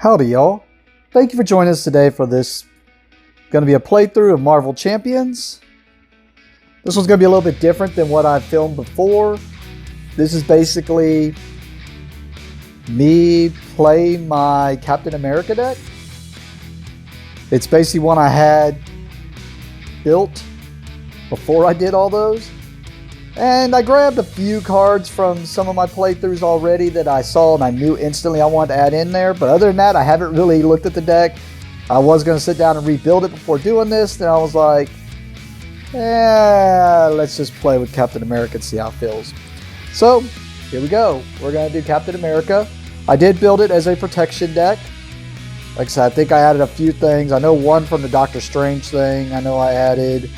Howdy y'all. Thank you for joining us today for this going to be a playthrough of Marvel Champions. This one's going to be a little bit different than what I've filmed before. This is basically me play my Captain America deck. It's basically one I had built before I did all those. And I grabbed a few cards from some of my playthroughs already that I saw and I knew instantly I wanted to add in there. But other than that, I haven't really looked at the deck. I was going to sit down and rebuild it before doing this. Then I was like, let's just play with Captain America and see how it feels. So here we go. We're going to do Captain America. I did build it as a protection deck. Like I said, I think I added a few things. I know one from the Doctor Strange thing. I know I added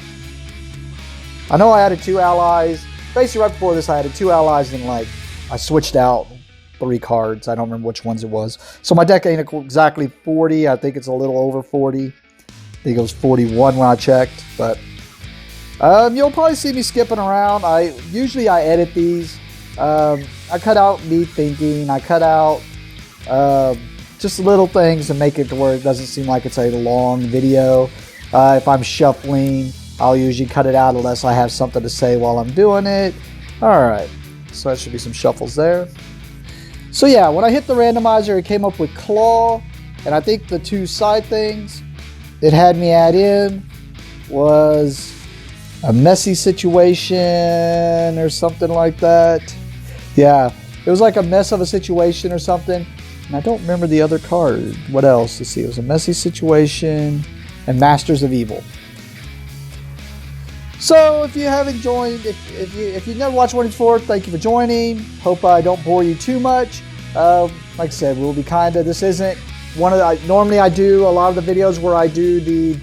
2 allies. Basically, right before this, I added 2 allies and I switched out 3 cards. I don't remember which ones it was. So my deck ain't exactly 40. I think it's a little over 40. I think it was 41 when I checked. But you'll probably see me skipping around. Usually I edit these. I cut out me thinking. I cut out just little things to make it to where it doesn't seem like it's a long video. If I'm shuffling, I'll usually cut it out unless I have something to say while I'm doing it. Alright, so that should be some shuffles there. So yeah, when I hit the randomizer, it came up with Klaw, and I think the 2 side things it had me add in was a messy situation or something like that. Yeah, it was like a mess of a situation or something, and I don't remember the other card. What else? Let's see, it was a messy situation and Masters of Evil. So if you haven't joined, if you've never watched one before, thank you for joining. Hope I don't bore you too much. Like I said, we'll be this isn't one of the, normally I do a lot of the videos where I do the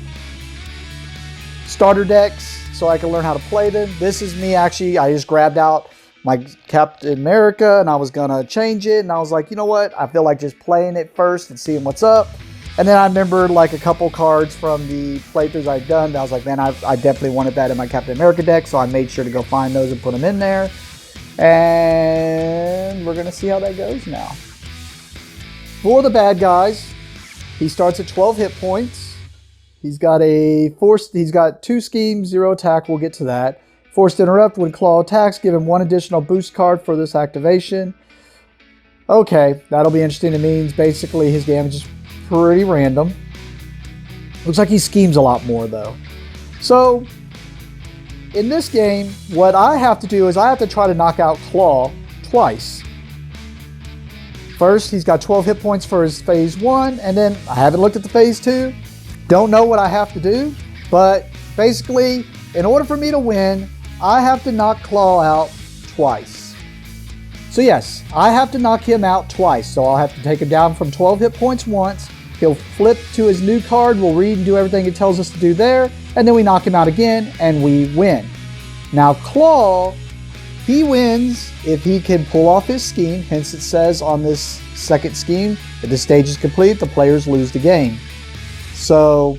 starter decks so I can learn how to play them. This is me actually, I just grabbed out my Captain America and I was gonna change it, and I was like, you know what? I feel like just playing it first and seeing what's up. And then I remembered like a couple cards from the playthroughs I've done that I was like, man, I definitely wanted that in my Captain America deck, so I made sure to go find those and put them in there. And we're going to see how that goes now. For the bad guys, he starts at 12 hit points. He's got 2 schemes, 0 attack, we'll get to that. Forced interrupt when Klaw attacks, give him 1 additional boost card for this activation. Okay, that'll be interesting. It means basically his damage is pretty random. Looks like he schemes a lot more though. So in this game, what I have to do is I have to try to knock out Klaw twice. First, he's got 12 hit points for his phase 1, and then I haven't looked at the phase 2. Don't know what I have to do, but basically, in order for me to win, I have to knock Klaw out twice. So yes, I have to knock him out twice. So I'll have to take him down from 12 hit points once. He'll flip to his new card. We'll read and do everything it tells us to do there. And then we knock him out again and we win. Now Klaw, he wins if he can pull off his scheme. Hence it says on this second scheme, if the stage is complete, the players lose the game. So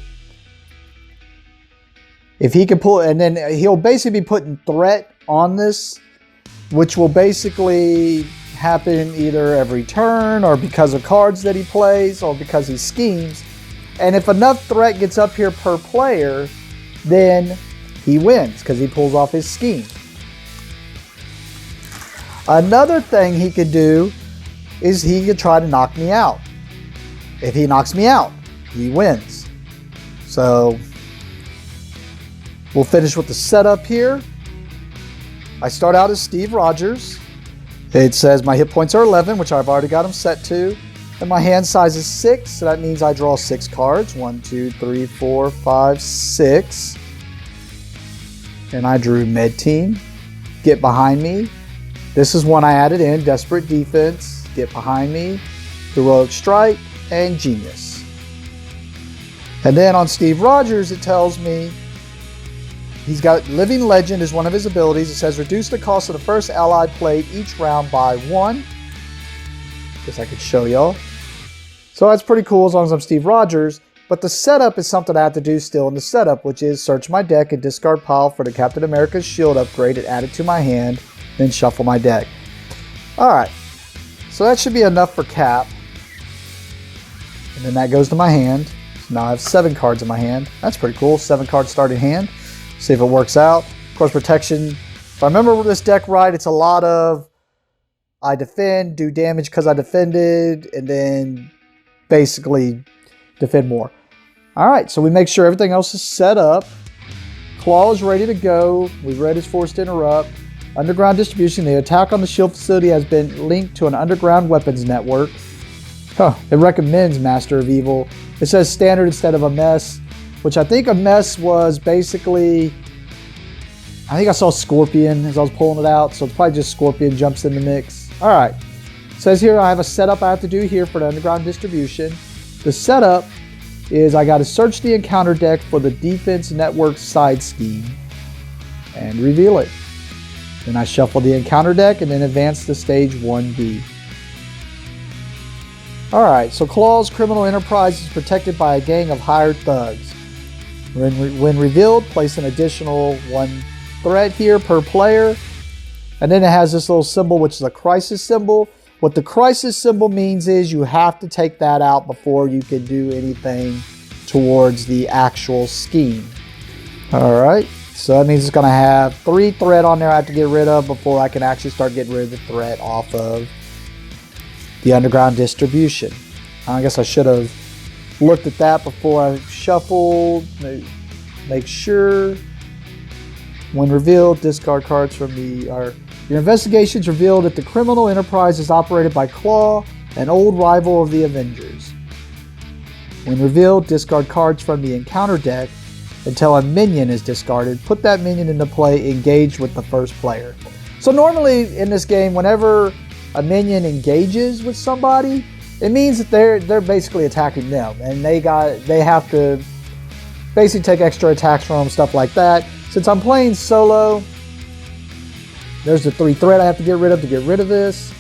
if he can pull, and then he'll basically be putting threat on this, which will basically happen either every turn or because of cards that he plays or because he schemes. And if enough threat gets up here per player, then he wins because he pulls off his scheme. Another thing he could do is he could try to knock me out. If he knocks me out, he wins. So we'll finish with the setup here. I start out as Steve Rogers. It says my hit points are 11, which I've already got them set to. And my hand size is 6, so that means I draw 6 cards. 1, 2, 3, 4, 5, 6. And I drew Med Team. Get behind me. This is one I added in, Desperate Defense. Get behind me. Heroic Strike, and Genius. And then on Steve Rogers, it tells me he's got Living Legend as one of his abilities. It says reduce the cost of the first ally played each round by 1. Guess I could show y'all. So that's pretty cool as long as I'm Steve Rogers. But the setup is something I have to do still in the setup, which is search my deck and discard pile for the Captain America's shield upgrade and add it to my hand, then shuffle my deck. Alright, so that should be enough for Cap. And then that goes to my hand. So now I have 7 cards in my hand. That's pretty cool. 7 cards starting hand. See if it works out. Of course, protection. If I remember this deck right, it's a lot of I defend, do damage because I defended, and then basically defend more. All right, so we make sure everything else is set up. Klaw is ready to go. We've read his forced interrupt. Underground distribution. The attack on the shield facility has been linked to an underground weapons network. It recommends Master of Evil. It says standard instead of a mess, which I think a mess was basically, I think I saw Scorpion as I was pulling it out, so it's probably just Scorpion jumps in the mix. All right. It says here I have a setup I have to do here for the underground distribution. The setup is I got to search the encounter deck for the defense network side scheme and reveal it. Then I shuffle the encounter deck and then advance to stage 1B. Alright, so Klaw's criminal enterprise is protected by a gang of hired thugs. When revealed, place an additional 1 threat here per player. And then it has this little symbol, which is a crisis symbol. What the crisis symbol means is you have to take that out before you can do anything towards the actual scheme. Alright, so that means it's going to have 3 threat on there I have to get rid of before I can actually start getting rid of the threat off of the underground distribution. I guess I should have looked at that before I shuffled. Make sure. When revealed, discard cards from your investigations revealed that the criminal enterprise is operated by Klaw, an old rival of the Avengers. When revealed, discard cards from the encounter deck until a minion is discarded. Put that minion into play engaged with the first player. So normally in this game, whenever a minion engages with somebody, it means that they're basically attacking them, and they have to basically take extra attacks from them, stuff like that. Since I'm playing solo, there's the 3 threat I have to get rid of this.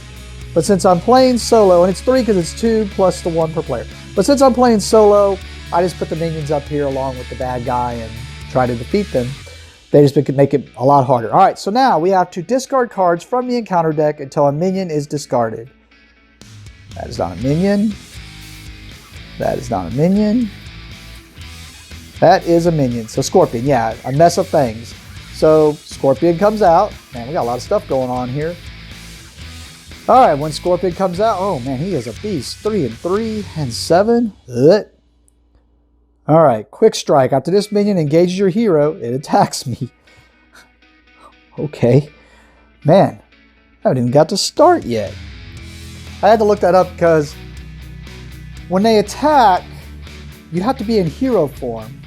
But since I'm playing solo, and it's 3 because it's 2 plus the 1 per player. But since I'm playing solo, I just put the minions up here along with the bad guy and try to defeat them. They just make it a lot harder. All right, so now we have to discard cards from the encounter deck until a minion is discarded. That is not a minion. That is not a minion. That is a minion. So Scorpion, yeah, a mess of things. So Scorpion comes out. Man, we got a lot of stuff going on here. All right, when Scorpion comes out, oh man, he is a beast. 3 and 3 and 7. Ugh. All right, quick strike. After this minion engages your hero, it attacks me. Okay. Man, I haven't even got to start yet. I had to look that up because when they attack, you have to be in hero form.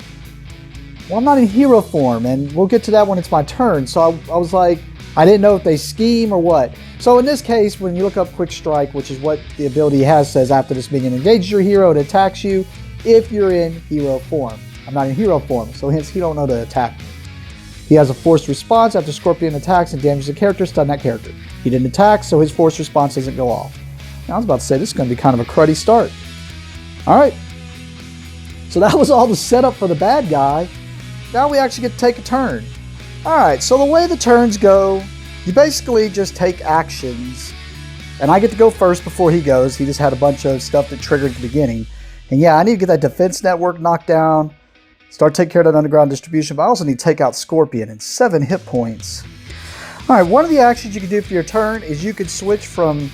Well, I'm not in hero form, and we'll get to that when it's my turn. So I was like, I didn't know if they scheme or what. So in this case, when you look up quick strike, which is what the ability has, says after this minion engages your hero, it attacks you if you're in hero form. I'm not in hero form, so hence he don't know to attack me. He has a forced response after Scorpion attacks and damages a character, stun that character. He didn't attack, so his forced response doesn't go off. Now, I was about to say this is going to be kind of a cruddy start. All right. So that was all the setup for the bad guy. Now we actually get to take a turn. All right, so the way the turns go, you basically just take actions. And I get to go first before he goes. He just had a bunch of stuff that triggered at the beginning. And yeah, I need to get that defense network knocked down. Start taking care of that underground distribution. But I also need to take out Scorpion and 7 hit points. All right, one of the actions you can do for your turn is you can switch from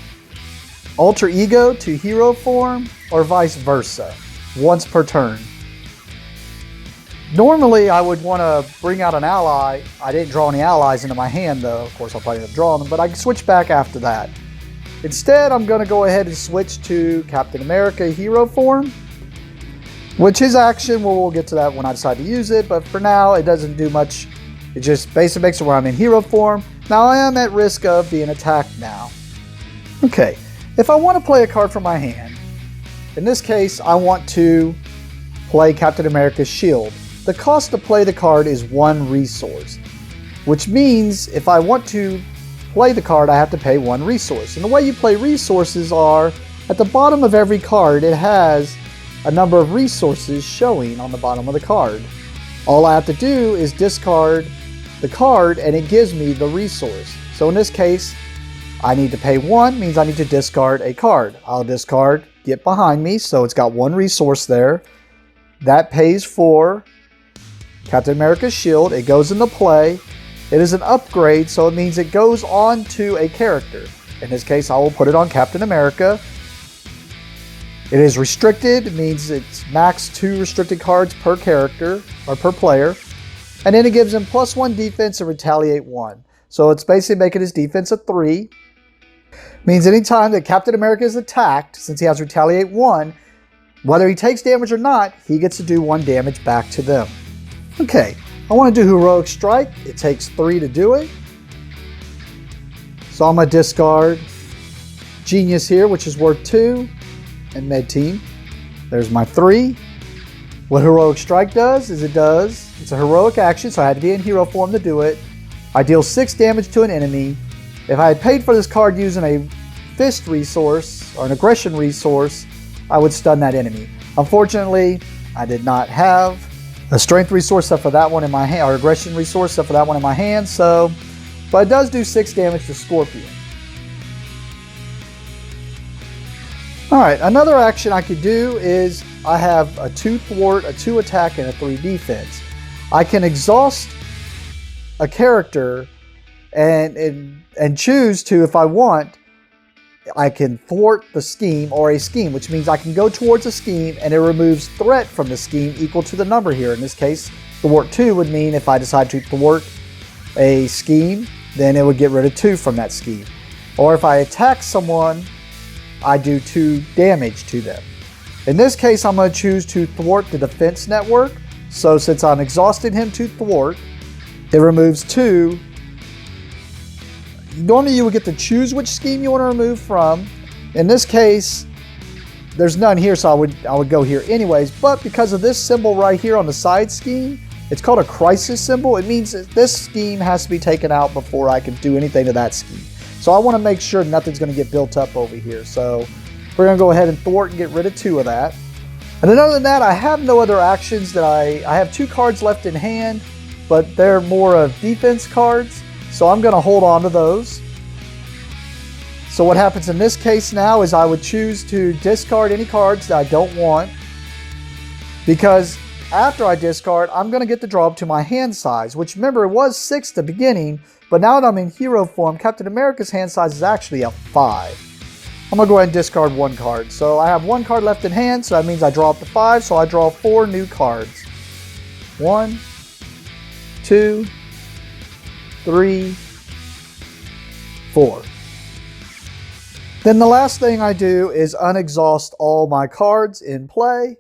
alter ego to hero form or vice versa. Once per turn. Normally, I would want to bring out an ally. I didn't draw any allies into my hand, though. Of course, I'll probably end up drawing them, but I can switch back after that. Instead, I'm going to go ahead and switch to Captain America hero form, which his action, well, we'll get to that when I decide to use it, but for now, it doesn't do much. It just basically makes it where I'm in hero form. Now, I am at risk of being attacked now. Okay, if I want to play a card from my hand, in this case, I want to play Captain America's shield. The cost to play the card is 1 resource, which means if I want to play the card, I have to pay 1 resource. And the way you play resources are, at the bottom of every card, it has a number of resources showing on the bottom of the card. All I have to do is discard the card and it gives me the resource. So in this case, I need to pay 1, means I need to discard a card. I'll discard get behind me. So it's got one resource there. That pays for Captain America's shield. It goes into play. It is an upgrade, so it means it goes on to a character. In this case, I will put it on Captain America. It is restricted. It means it's max 2 restricted cards per character or per player. And then it gives him +1 defense and retaliate 1. So it's basically making his defense a 3. Means anytime that Captain America is attacked, since he has retaliate 1, whether he takes damage or not, he gets to do 1 damage back to them. Okay, I want to do Heroic Strike. It takes 3 to do it. So I'm going to discard Genius here, which is worth 2, and Med Team. There's my 3. What Heroic Strike does is it's a heroic action, so I had to be in hero form to do it. I deal 6 damage to an enemy. If I had paid for this card using a Fist resource or an Aggression resource, I would stun that enemy. Unfortunately, I did not have a Strength resource except for that one in my hand, or Aggression resource except for that one in my hand, but it does do 6 damage to Scorpion. Alright, another action I could do is I have a 2 thwart, a 2 attack, and a 3 defense. I can exhaust a character and choose to, if I want, I can thwart the scheme or a scheme, which means I can go towards a scheme and it removes threat from the scheme equal to the number here. In this case, thwart 2 would mean if I decide to thwart a scheme, then it would get rid of 2 from that scheme. Or if I attack someone, I do 2 damage to them. In this case, I'm going to choose to thwart the defense network. So since I'm exhausting him to thwart, it removes 2. Normally you would get to choose which scheme you want to remove from. In this case, there's none here, so I would go here anyways. But because of this symbol right here on the side scheme, it's called a crisis symbol. It means that this scheme has to be taken out before I can do anything to that scheme. So I want to make sure nothing's going to get built up over here. So we're going to go ahead and thwart and get rid of 2 of that. And then other than that, I have no other actions that I have 2 cards left in hand, but they're more of defense cards. So I'm going to hold on to those. So what happens in this case now is I would choose to discard any cards that I don't want, because after I discard, I'm going to get to draw up to my hand size, which remember it was 6 at the beginning, but now that I'm in hero form, Captain America's hand size is actually a 5. I'm going to go ahead and discard 1 card. So I have 1 card left in hand, so that means I draw up to 5, so I draw 4 new cards. 1, 2, 3, 4. Then the last thing I do is unexhaust all my cards in play,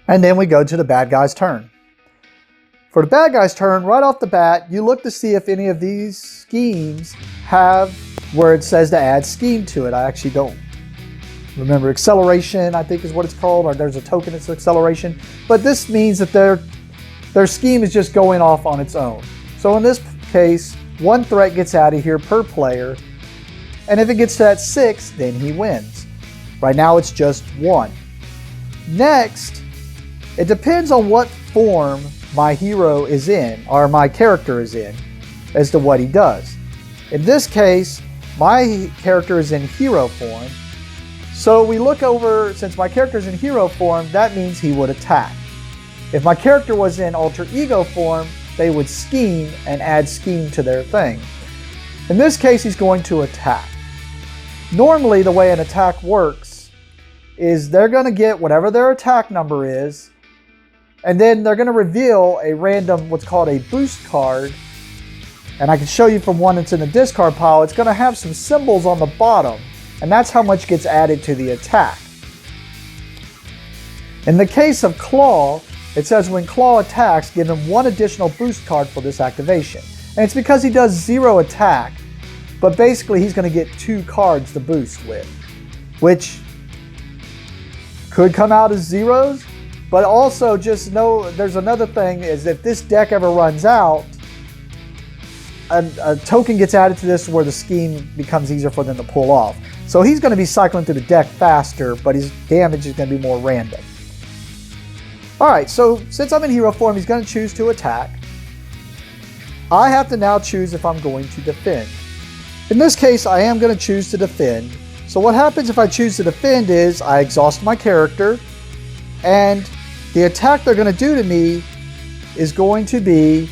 and then we go to the bad guy's turn. For the bad guy's turn, right off the bat, you look to see if any of these schemes have where it says to add scheme to it. I actually don't remember. Acceleration, I think is what it's called, or there's a token that's acceleration. But this means that their scheme is just going off on its own. So in this case, 1 threat gets out of here per player, and if it gets to that 6, then he wins. Right now it's just 1. Next, it depends on what form my hero is in, or my character is in, as to what he does. In this case, my character is in hero form, so we look over, since my character is in hero form, that means he would attack. If my character was in alter ego form, they would scheme and add scheme to their thing. In this case, he's going to attack. Normally, the way an attack works is they're going to get whatever their attack number is, and then they're going to reveal a random, what's called a boost card. And I can show you from one that's in the discard pile. It's going to have some symbols on the bottom, and that's how much gets added to the attack. In the case of Klaw, it says when Klaw attacks, give him 1 additional boost card for this activation. And it's because he does 0 attack, but basically he's going to get 2 cards to boost with, which could come out as zeros, but also just know there's another thing is if this deck ever runs out, a token gets added to this where the scheme becomes easier for them to pull off. So he's going to be cycling through the deck faster, but his damage is going to be more random. Alright, so since I'm in hero form, he's going to choose to attack. I have to now choose if I'm going to defend. In this case, I am going to choose to defend. So what happens if I choose to defend is I exhaust my character, and the attack they're going to do to me is going to be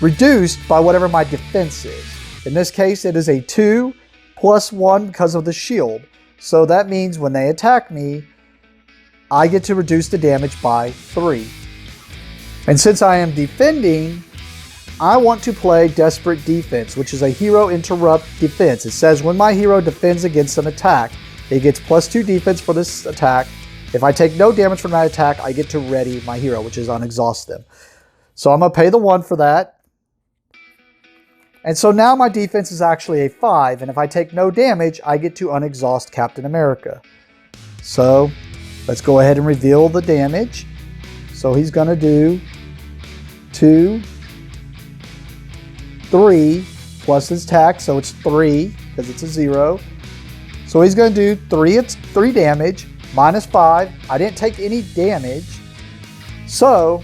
reduced by whatever my defense is. In this case, it is a 2 plus 1 because of the shield. So that means when they attack me, I get to reduce the damage by 3. And since I am defending, I want to play Desperate Defense, which is a hero interrupt defense. It says when my hero defends against an attack, it gets plus 2 defense for this attack. If I take no damage from that attack, I get to ready my hero, which is unexhaust them. So I'm going to pay the 1 for that. And so now my defense is actually a 5, and if I take no damage, I get to unexhaust Captain America. So let's go ahead and reveal the damage. So he's going to do 2, 3 plus his attack, so it's 3 because it's a 0. So he's going to do 3 damage minus 5. I didn't take any damage, so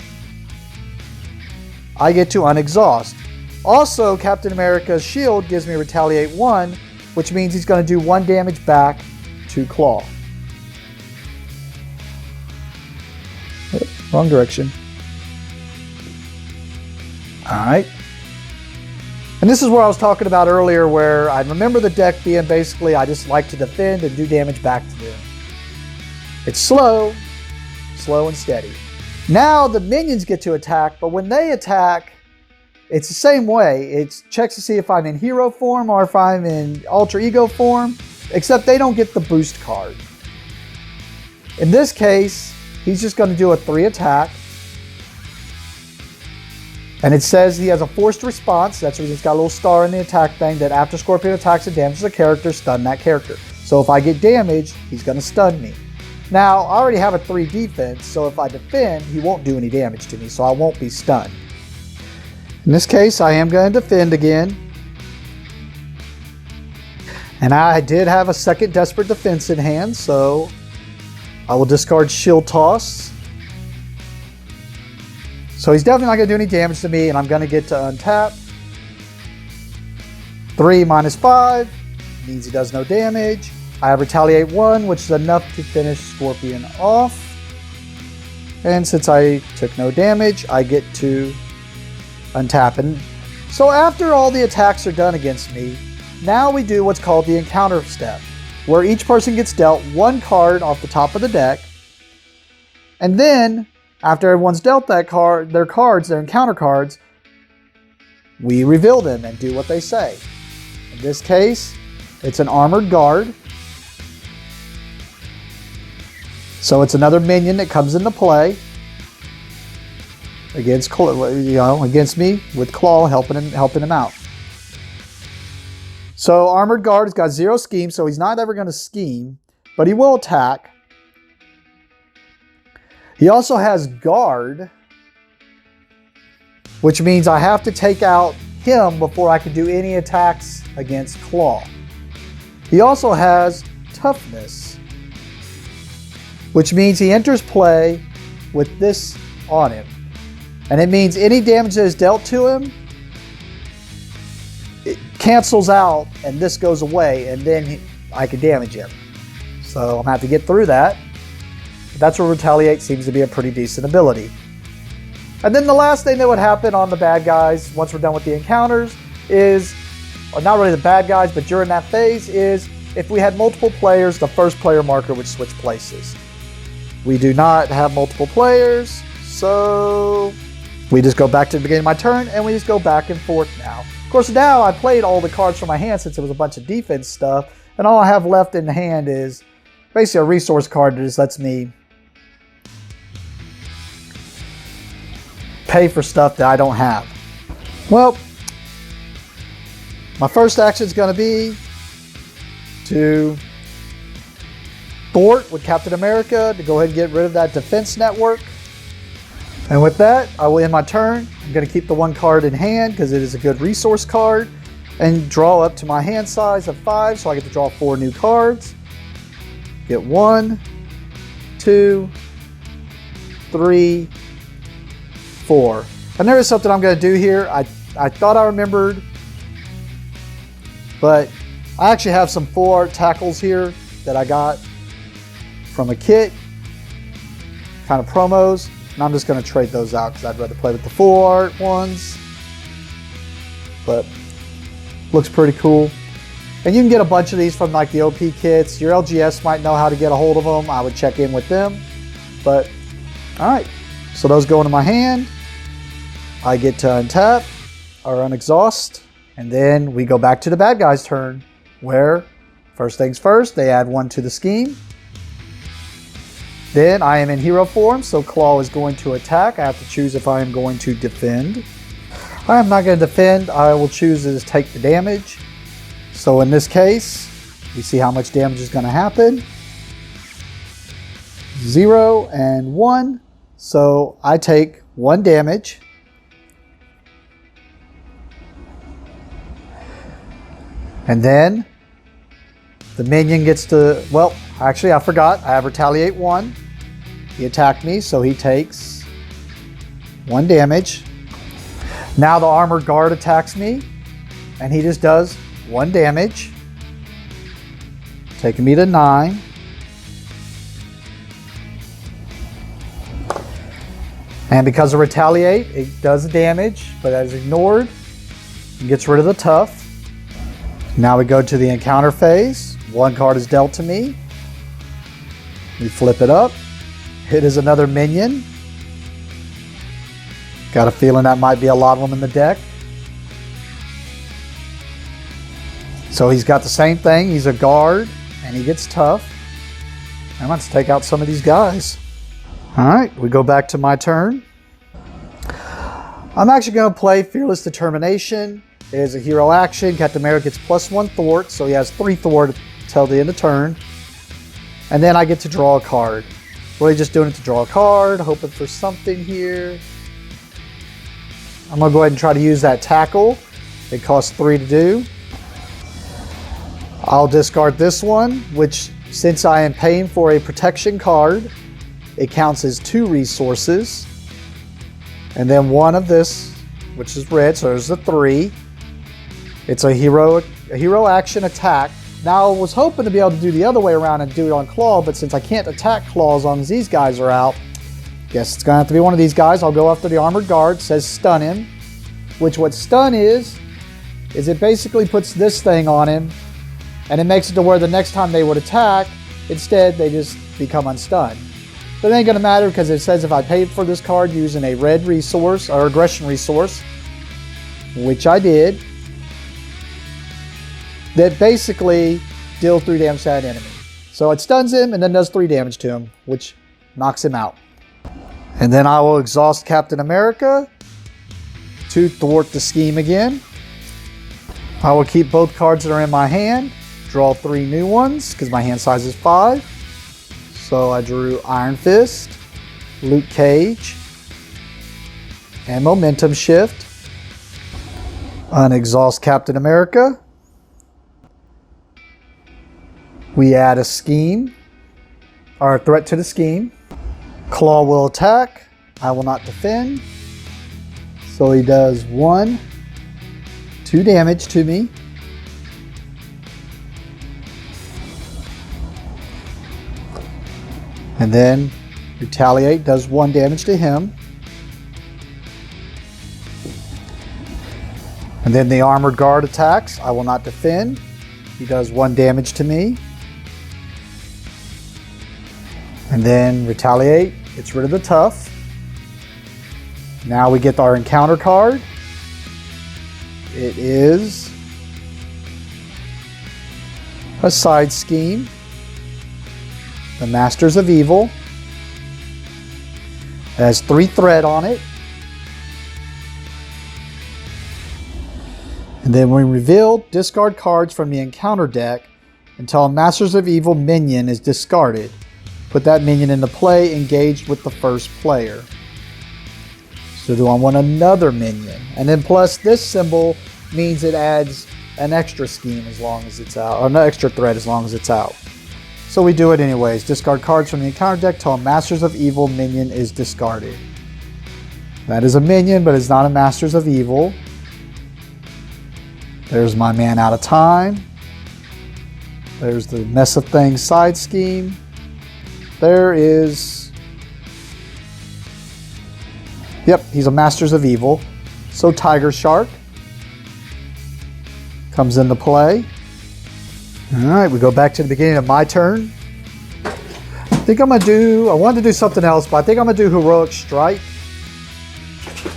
I get to unexhaust. Also, Captain America's shield gives me Retaliate 1, which means he's going to do 1 damage back to Klaw. Wrong direction. Alright. And this is where I was talking about earlier, where I remember the deck being basically I just like to defend and do damage back to them. It's slow and steady. Now the minions get to attack, but when they attack, it's the same way. It checks to see if I'm in hero form or if I'm in alter ego form, except they don't get the boost card. In this case, he's just going to do a 3 attack. And it says he has a forced response. That's where he's got a little star in the attack thing that after Scorpion attacks and damages a character, stun that character. So if I get damaged, he's going to stun me. Now, I already have a 3 defense, so if I defend, he won't do any damage to me, so I won't be stunned. In this case, I am going to defend again. And I did have a second Desperate Defense in hand, so I will discard Shield Toss. So he's definitely not going to do any damage to me, and I'm going to get to untap. 3 minus 5 means he does no damage. I have Retaliate 1, which is enough to finish Scorpion off. And since I took no damage, I get to untap. And so after all the attacks are done against me, now we do what's called the encounter step, where each person gets dealt 1 card off the top of the deck. And then, after everyone's dealt that card, their encounter cards, we reveal them and do what they say. In this case, it's an Armored Guard. So it's another minion that comes into play against me with Klaw helping him out. So Armored Guard has got 0 scheme, so he's not ever going to scheme, but he will attack. He also has Guard, which means I have to take out him before I can do any attacks against Klaw. He also has Toughness, which means he enters play with this on him. And it means any damage that is dealt to him, it cancels out and this goes away, and then I can damage him. So I'm going to have to get through that. But that's where Retaliate seems to be a pretty decent ability. And then the last thing that would happen on the bad guys, once we're done with the encounters, is, or not really the bad guys, but during that phase, is if we had multiple players, the first player marker would switch places. We do not have multiple players, so we just go back to the beginning of my turn, and we just go back and forth now. Of course, now I played all the cards from my hand since it was a bunch of defense stuff, and all I have left in the hand is basically a resource card that just lets me pay for stuff that I don't have. Well, my first action is going to be to thwart with Captain America to go ahead and get rid of that defense network. And with that, I will end my turn. I'm going to keep the 1 card in hand because it is a good resource card, and draw up to my hand size of 5, so I get to draw 4 new cards. Get 1, 2, 3, 4. And there is something I'm going to do here. I thought I remembered, but I actually have some full art tackles here that I got from a kit, kind of promos, and I'm just going to trade those out because I'd rather play with the full art ones. But looks pretty cool. And you can get a bunch of these from like the OP kits. Your LGS might know how to get a hold of them. I would check in with them. But all right, so those go into my hand. I get to untap or unexhaust, and then we go back to the bad guy's turn, where first things first, they add 1 to the scheme. Then I am in hero form, so Klaw is going to attack. I have to choose if I am going to defend. I am not going to defend. I will choose to take the damage. So in this case, we see how much damage is going to happen. 0 and 1. So I take 1 damage. And then the minion gets to, well, actually I forgot. I have retaliate 1. He attacked me, so he takes 1 damage. Now the armored guard attacks me, and he just does 1 damage, taking me to 9. And because of retaliate, it does the damage, but as ignored, it gets rid of the tough. Now we go to the encounter phase. 1 card is dealt to me. We flip it up. It is another minion. Got a feeling that might be a lot of them in the deck. So he's got the same thing. He's a guard, and he gets tough. I'm going to take out some of these guys. All right, we go back to my turn. I'm actually going to play Fearless Determination. It is a hero action. Captain America gets +1 thwart, so he has 3 thwart till the end of turn. And then I get to draw a card. Really just doing it to draw a card, hoping for something here. I'm going to go ahead and try to use that tackle. It costs 3 to do. I'll discard this one, which, since I am paying for a protection card, it counts as 2 resources. And then 1 of this, which is red, so there's a 3. It's a hero action attack. Now I was hoping to be able to do the other way around and do it on Klaw, but since I can't attack Klaw as long as these guys are out, guess it's going to have to be one of these guys. I'll go after the armored guard. It says stun him, which what stun is it basically puts this thing on him, and it makes it to where the next time they would attack, instead they just become unstunned. But it ain't going to matter because it says if I paid for this card using a red resource or aggression resource, which I did, that basically deals 3 damage to that enemy. So it stuns him and then does 3 damage to him, which knocks him out. And then I will exhaust Captain America to thwart the scheme again. I will keep both cards that are in my hand, draw 3 new ones because my hand size is 5. So I drew Iron Fist, Luke Cage, and Momentum Shift. Unexhaust Captain America. We add a scheme, or a threat to the scheme. Klaw will attack. I will not defend. So he does 1, 2 damage to me. And then retaliate does 1 damage to him. And then the armored guard attacks. I will not defend. He does 1 damage to me. And then retaliate gets rid of the tough. Now we get our encounter card. It is a side scheme. The Masters of Evil. It has 3 thread on it. And then when revealed, discard cards from the encounter deck until a Masters of Evil minion is discarded. Put that minion into play, engaged with the first player. So do I want another minion? And then plus this symbol means it adds an extra scheme as long as it's out, or an extra thread as long as it's out. So we do it anyways. Discard cards from the encounter deck till a Masters of Evil minion is discarded. That is a minion, but it's not a Masters of Evil. There's my man out of time. There's the Mess of Things side scheme. There is... Yep, he's a Masters of Evil. So Tiger Shark comes into play. Alright, we go back to the beginning of my turn. I wanted to do something else, but I think I'm going to do Heroic Strike.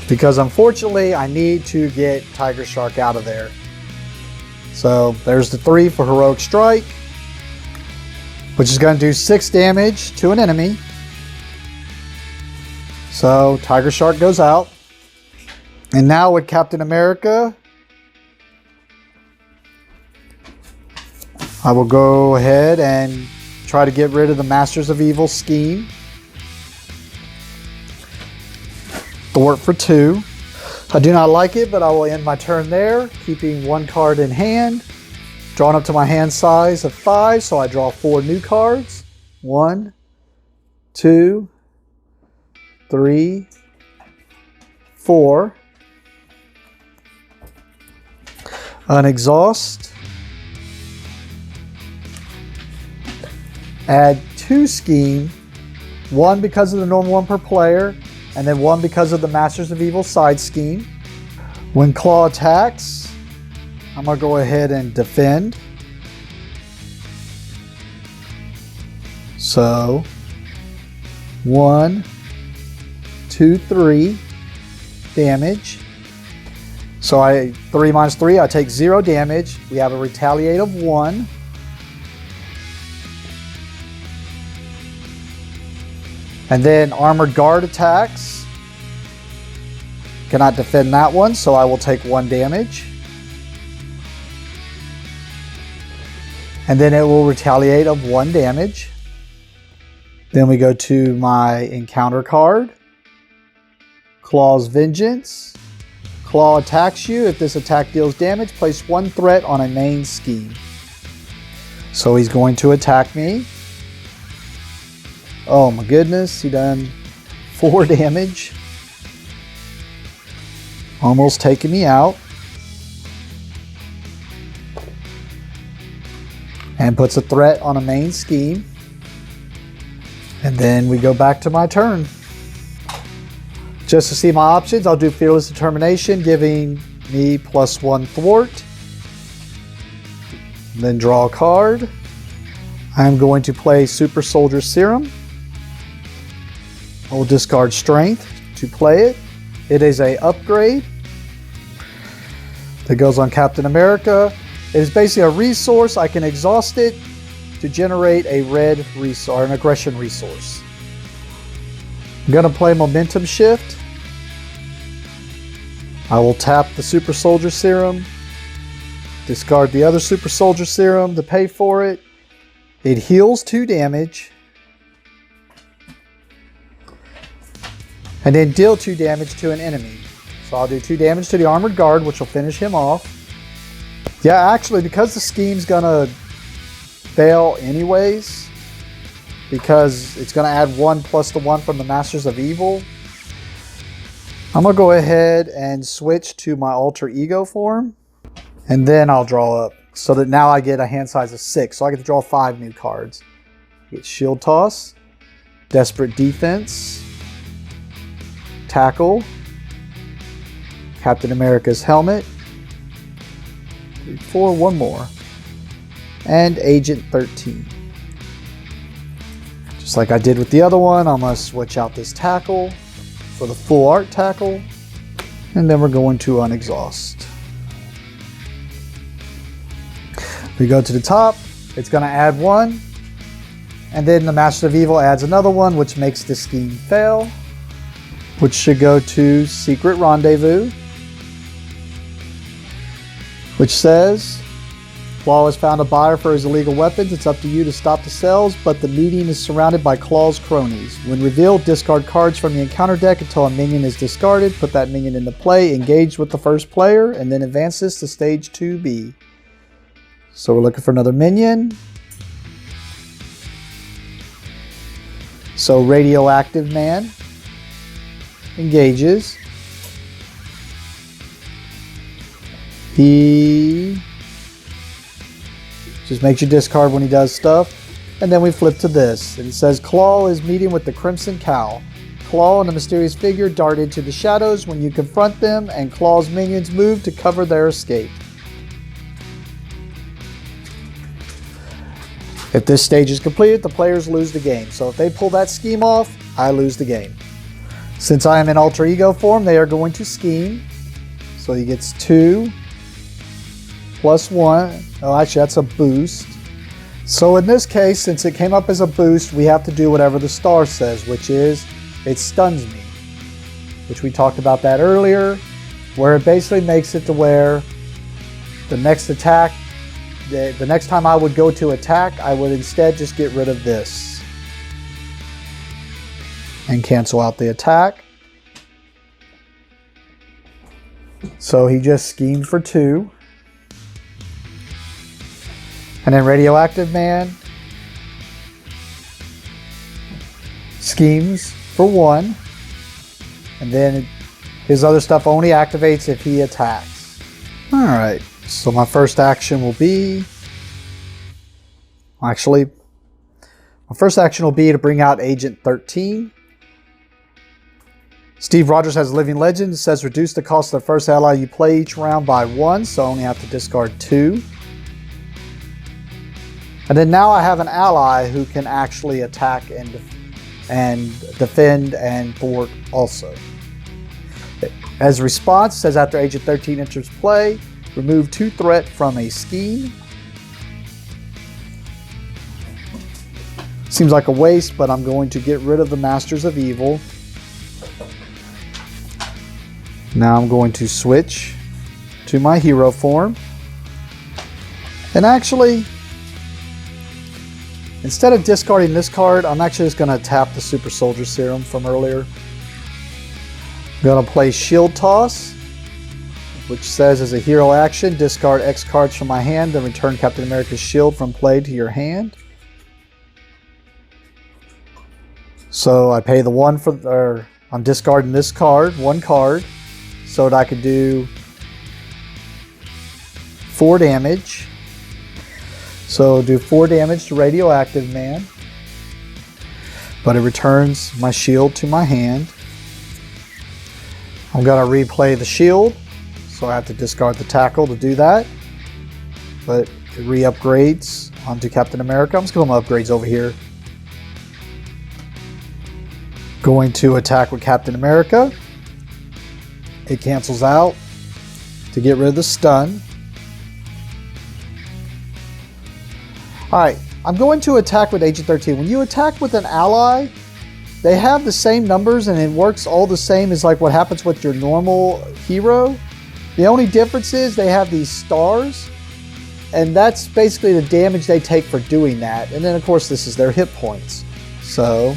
Because unfortunately, I need to get Tiger Shark out of there. So there's the 3 for Heroic Strike, which is going to do 6 damage to an enemy. So Tiger Shark goes out. And now with Captain America, I will go ahead and try to get rid of the Masters of Evil scheme. Thwart for 2. I do not like it, but I will end my turn there, keeping 1 card in hand. Drawn up to my hand size of 5, so I draw 4 new cards. 1, 2, 3, 4. Unexhaust. Add 2 scheme, 1 because of the normal 1 per player, and then 1 because of the Masters of Evil side scheme. When Klaw attacks, I'm going to go ahead and defend. So, 1, 2, 3 damage. So 3 minus 3, I take 0 damage. We have a retaliate of 1. And then Armored Guard attacks. Cannot defend that one, so I will take 1 damage. And then it will retaliate of 1 damage. Then we go to my encounter card. Klaw's Vengeance. Klaw attacks you. If this attack deals damage, place 1 threat on a main scheme. So he's going to attack me. Oh my goodness, he done 4 damage. Almost taking me out. And puts a threat on a main scheme. And then we go back to my turn. Just to see my options, I'll do Fearless Determination, giving me +1 thwart. Then draw a card. I'm going to play Super Soldier Serum. I will discard Strength to play it. It is an upgrade that goes on Captain America. It is basically a resource. I can exhaust it to generate a red resource, or an aggression resource. I'm going to play Momentum Shift. I will tap the Super Soldier Serum, discard the other Super Soldier Serum to pay for it. It heals 2 damage. And then deal 2 damage to an enemy. So I'll do 2 damage to the Armored Guard, which will finish him off. Yeah, actually, because the scheme's gonna fail anyways, because it's gonna add 1 plus the 1 from the Masters of Evil, I'm gonna go ahead and switch to my Alter Ego form, and then I'll draw up, so that now I get a hand size of 6, so I get to draw 5 new cards. Get Shield Toss, Desperate Defense, Tackle, Captain America's Helmet, 3, 4, 1 more, and Agent 13. Just like I did with the other one, I'm going to switch out this Tackle for the Full Art Tackle, and then we're going to unexhaust. We go to the top, it's going to add 1, and then the Master of Evil adds another 1, which makes the scheme fail, which should go to Secret Rendezvous, which says, Klaw has found a buyer for his illegal weapons. It's up to you to stop the sales, but the meeting is surrounded by Klaw's cronies. When revealed, discard cards from the encounter deck until a minion is discarded. Put that minion into play, engage with the first player, and then advance this to stage 2B. So we're looking for another minion. So Radioactive Man engages. He Just makes you discard when he does stuff. And then we flip to this. And it says, Klaw is meeting with the Crimson Cow. Klaw and the mysterious figure dart into the shadows when you confront them, and Klaw's minions move to cover their escape. If this stage is completed, the players lose the game. So if they pull that scheme off, I lose the game. Since I am in alter ego form, they are going to scheme. So he gets 2 plus 1. Oh, actually, that's a boost. So in this case, since it came up as a boost, we have to do whatever the star says, which is it stuns me, which we talked about that earlier, where it basically makes it to where the next attack, the next time I would go to attack, I would instead just get rid of this and cancel out the attack. So he just schemed for 2. And then Radioactive Man schemes for 1. And then his other stuff only activates if he attacks. Alright, so my first action will be... Actually, my first action will be to bring out Agent 13. Steve Rogers has Living Legend. It says reduce the cost of the first ally you play each round by 1, so I only have to discard 2. And then now I have an ally who can actually attack and defend and thwart also. As a response, it says after Agent 13 enters play, remove 2 threat from a scheme. Seems like a waste, but I'm going to get rid of the Masters of Evil. Now I'm going to switch to my hero form. And actually, instead of discarding this card, I'm actually just going to tap the Super Soldier Serum from earlier. I'm going to play Shield Toss, which says as a hero action, discard X cards from my hand, then return Captain America's shield from play to your hand. So I pay the 1 for, or I'm discarding this card, 1 card, so that I could do 4 damage. So do 4 damage to Radioactive Man, but it returns my shield to my hand. I'm going to replay the shield, so I have to discard the tackle to do that, but it re-upgrades onto Captain America. I'm just going to upgrades over here. Going to attack with Captain America. It cancels out to get rid of the stun. Alright, I'm going to attack with Agent 13. When you attack with an ally, they have the same numbers and it works all the same as like what happens with your normal hero. The only difference is they have these stars, and that's basically the damage they take for doing that. And then of course this is their hit points. So,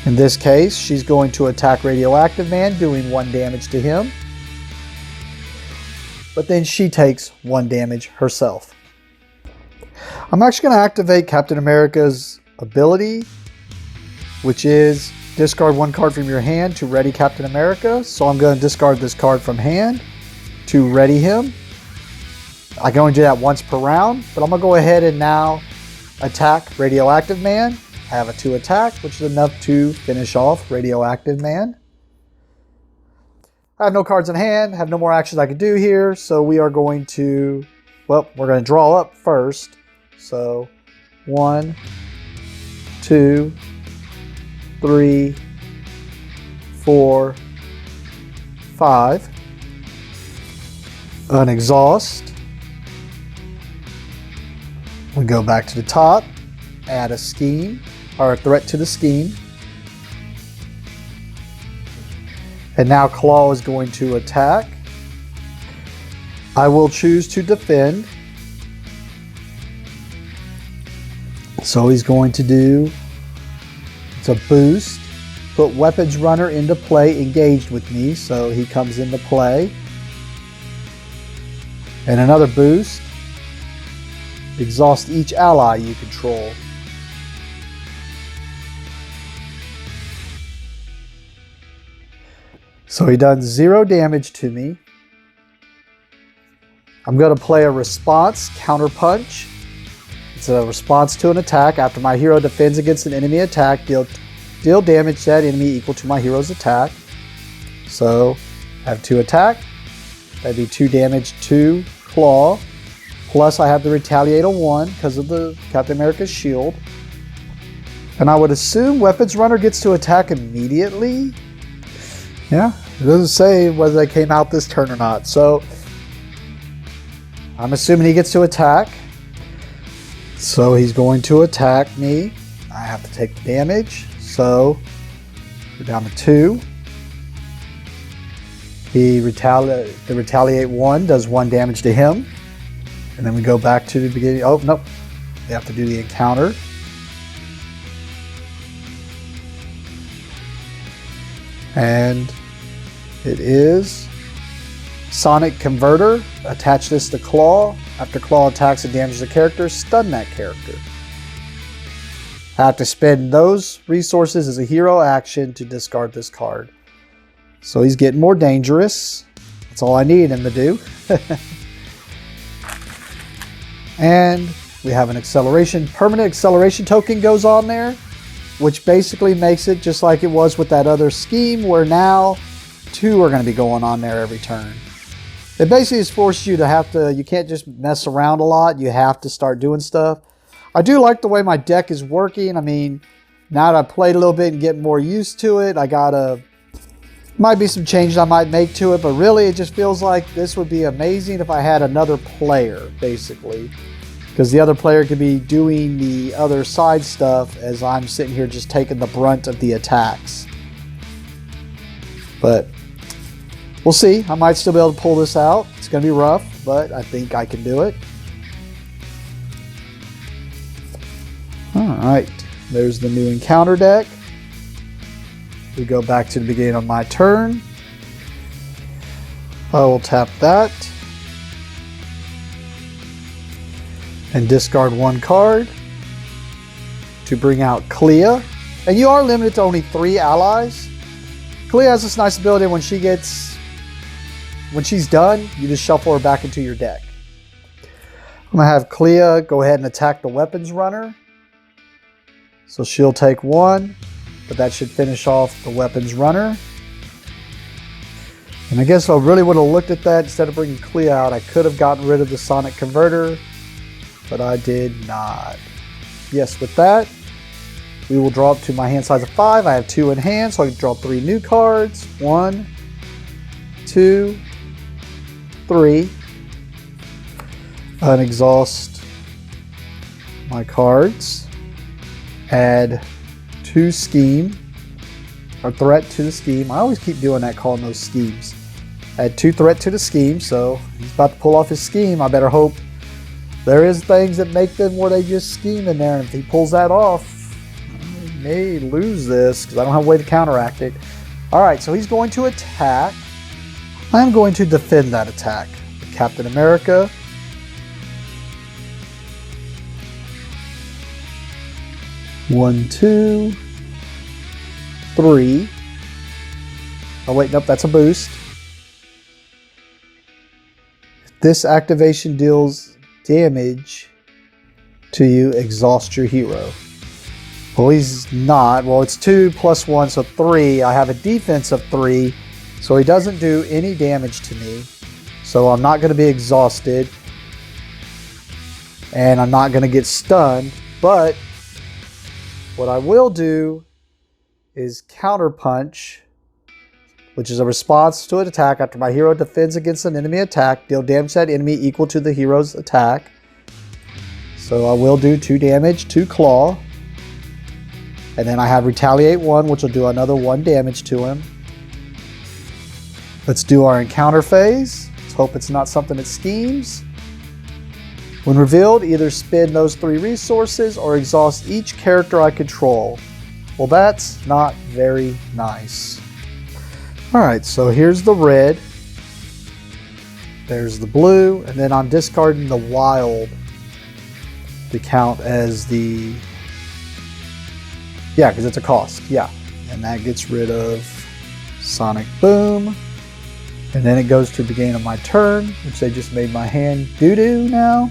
in this case, she's going to attack Radioactive Man, doing 1 damage to him. But then she takes 1 damage herself. I'm actually going to activate Captain America's ability, which is discard 1 card from your hand to ready Captain America. So I'm going to discard this card from hand to ready him. I can only do that once per round, but I'm going to go ahead and now attack Radioactive Man. I have a 2 attack, which is enough to finish off Radioactive Man. I have no cards in hand, have no more actions I can do here, so we are going to, well, we're going to draw up first. So 1, 2, 3, 4, 5. An exhaust. We go back to the top, add a scheme, or a threat to the scheme. And now Klaw is going to attack. I will choose to defend. So he's going to do, it's a boost, put Weapons Runner into play engaged with me, so he comes into play. And another boost, exhaust each ally you control. So he does 0 damage to me. I'm going to play a response counter punch. It's a response to an attack. After my hero defends against an enemy attack, deal damage to that enemy equal to my hero's attack. So I have 2 attack. That'd be 2 damage to Klaw. Plus I have the retaliate on 1 because of the Captain America's shield. And I would assume Weapons Runner gets to attack immediately. Yeah, it doesn't say whether they came out this turn or not. So I'm assuming he gets to attack. So he's going to attack me. I have to take damage. So we're down to 2. The retaliate 1 does 1 damage to him. And then we go back to the beginning. Oh, nope. We have to do the encounter. And it is Sonic Converter. Attach this to Klaw. After Klaw attacks and damages a character, stun that character. I have to spend those resources as a hero action to discard this card. So he's getting more dangerous. That's all I need him to do. And we have an acceleration. Permanent acceleration token goes on there, which basically makes it just like it was with that other scheme, where now 2 are going to be going on there every turn. It basically just forces you to have to, you can't just mess around a lot. You have to start doing stuff. I do like the way my deck is working. I mean, now that I've played a little bit and getting more used to it, might be some changes I might make to it, but really it just feels like this would be amazing if I had another player, basically. Because the other player could be doing the other side stuff as I'm sitting here just taking the brunt of the attacks. But we'll see. I might still be able to pull this out. It's going to be rough, but I think I can do it. Alright, there's the new encounter deck. We go back to the beginning of my turn. I will tap that. And discard 1 card to bring out Klaw. And you are limited to only 3 allies. Klaw has this nice ability when she's done, you just shuffle her back into your deck. I'm going to have Klaw go ahead and attack the Weapons Runner. So she'll take 1, but that should finish off the Weapons Runner. And I guess I really would have looked at that. Instead of bringing Klaw out, I could have gotten rid of the Sonic Converter, but I did not. Yes, with that, we will draw up to my hand size of 5. I have 2 in hand, so I can draw 3 new cards. 1, 2, 3. Unexhaust my cards. Add 2 scheme, or threat to the scheme. I always keep doing that, calling those schemes. Add 2 threat to the scheme, so he's about to pull off his scheme. I better hope there is things that make them where they just scheme in there, and if he pulls that off, I may lose this because I don't have a way to counteract it. Alright, so he's going to attack. I'm going to defend that attack. Captain America. One, 2, 3. Oh wait, nope, that's a boost. This activation deals damage to you, exhaust your hero. Well, he's not. Well, it's 2 plus 1, so 3. I have a defense of 3, so he doesn't do any damage to me. So I'm not going to be exhausted, and I'm not going to get stunned, but what I will do is counter punch, which is a response to an attack. After my hero defends against an enemy attack, deal damage to that enemy equal to the hero's attack. So I will do 2 damage to Klaw. And then I have retaliate 1, which will do another 1 damage to him. Let's do our encounter phase. Let's hope it's not something that schemes. When revealed, either spend those 3 resources or exhaust each character I control. Well, that's not very nice. Alright, so here's the red. There's the blue, and then I'm discarding the wild to count as the... Yeah, because it's a cost, yeah. And that gets rid of Sonic Boom. And then it goes to the beginning of my turn, which they just made my hand doo-doo now.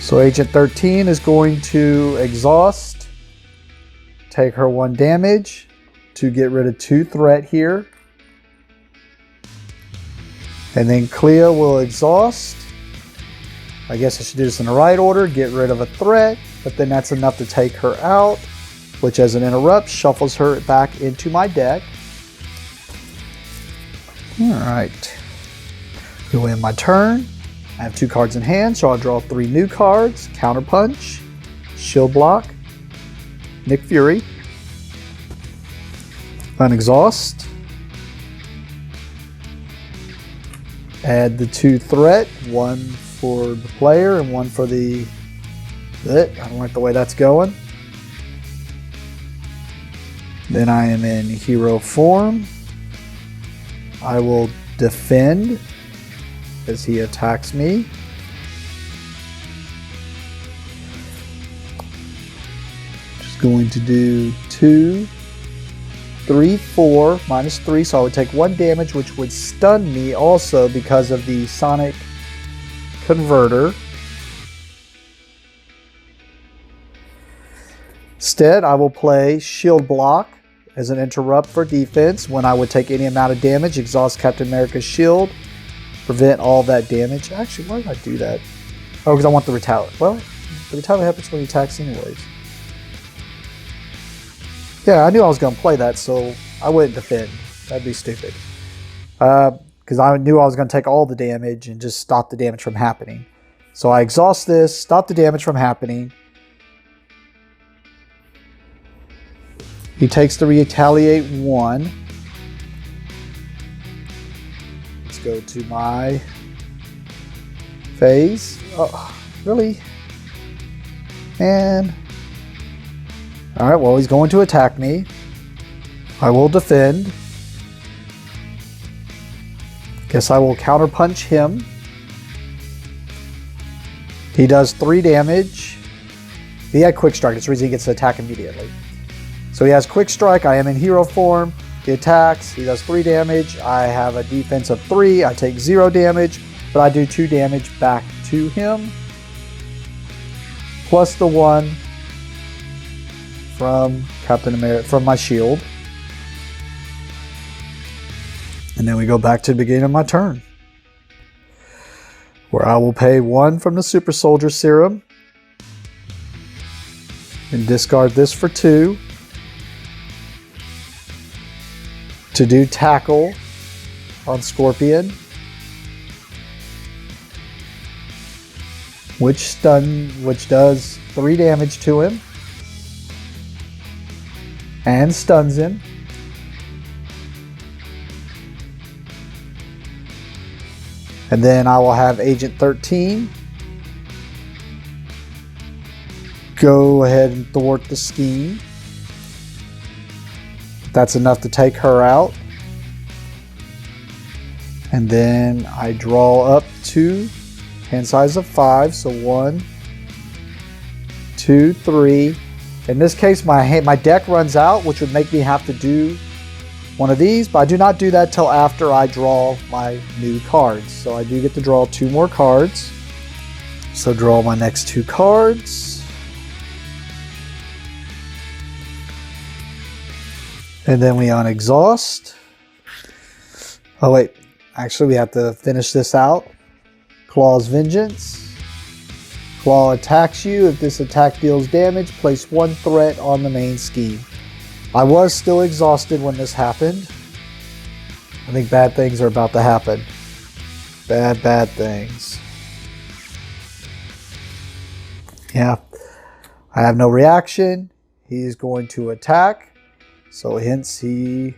So Agent 13 is going to exhaust, take her 1 damage to get rid of 2 threat here. And then Klaw will exhaust. I guess I should do this in the right order, get rid of a threat, but then that's enough to take her out, which as an interrupt shuffles her back into my deck. Alright, go in my turn. I have 2 cards in hand, so I'll draw 3 new cards. Counterpunch, Shield Block, Nick Fury, Unexhaust, add the 2 threat, 1 for the player and 1 for the... I don't like the way that's going. Then I am in hero form. I will defend as he attacks me. Just going to do 2, 3, 4, -3. So I would take 1 damage, which would stun me also because of the Sonic Converter. Instead, I will play Shield Block as an interrupt for defense. When I would take any amount of damage, exhaust Captain America's shield, prevent all that damage. Actually, why did I do that? Oh, because I want the retaliate. Well, the retaliate happens when he attacks anyways. Yeah, I knew I was going to play that, so I wouldn't defend. That'd be stupid. Because I knew I was going to take all the damage and just stop the damage from happening. So I exhaust this, stop the damage from happening. He takes the retaliate 1. Let's go to my phase. Oh, really? And alright, well, he's going to attack me. I will defend. Guess I will counterpunch him. He does 3 damage. He had quick strike, that's the reason he gets to attack immediately. So he has quick strike, I am in hero form. He attacks, he does 3 damage. I have a defense of 3, I take 0 damage, but I do 2 damage back to him. Plus the 1 from Captain America, from my shield. And then we go back to the beginning of my turn, where I will pay 1 from the Super Soldier Serum and discard this for 2 to do tackle on Scorpion, which does 3 damage to him and stuns him. And then I will have Agent 13 go ahead and thwart the scheme. That's enough to take her out. And then I draw up 2, hand size of 5, so 1, 2, 3. In this case, my deck runs out, which would make me have to do one of these, but I do not do that till after I draw my new cards. So I do get to draw 2 more cards. So draw my next 2 cards. And then we unexhaust. Oh wait, actually we have to finish this out. Klaw's Vengeance. Klaw attacks you. If this attack deals damage, place 1 threat on the main scheme. I was still exhausted when this happened. I think bad things are about to happen. Bad things. Yeah. I have no reaction. He's going to attack. So hence he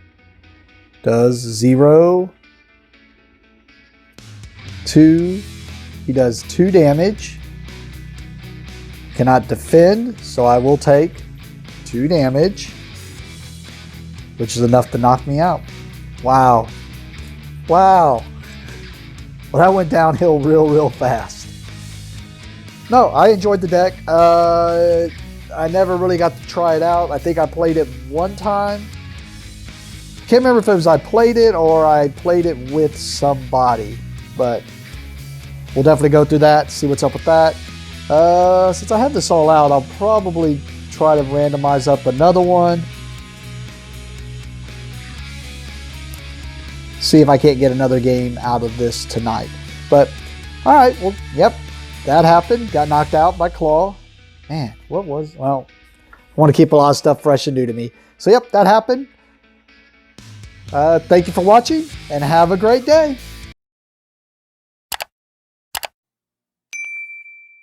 does 0, 2. He does 2 damage. Cannot defend, so I will take 2 damage, which is enough to knock me out. Wow. Wow. Well, that went downhill real fast. No, I enjoyed the deck. I never really got to try it out. I think I played it one time. Can't remember if it was I played it or I played it with somebody, but we'll definitely go through that, see what's up with that. Since I have this all out, I'll probably try to randomize up another one. See if I can't get another game out of this tonight. But, alright, well, yep, that happened. Got knocked out by Klaw. Man, well, I want to keep a lot of stuff fresh and new to me. So, yep, that happened. Thank you for watching, and have a great day.